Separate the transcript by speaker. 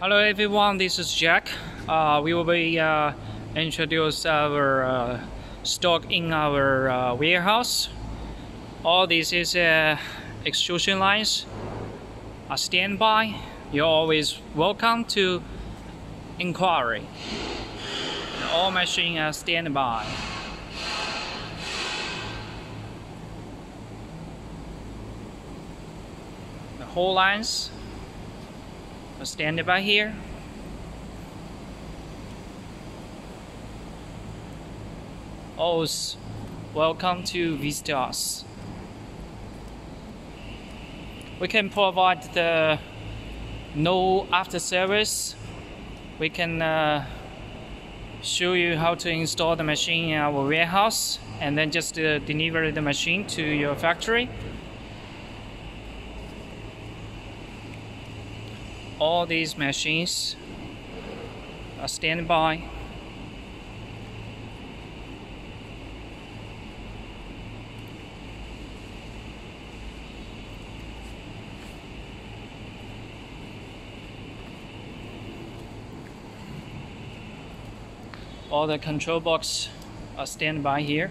Speaker 1: Hello everyone, this is Jack. We will be introduce our stock in our warehouse. All this is extrusion lines are standby. You're always welcome to inquiry. All machines are standby. The whole lines are standby here. Always welcome to visit us. We can provide the no after service. We can show you how to install the machine in our warehouse and then just deliver the machine to your factory. All these machines are standby. All the control box are standby here.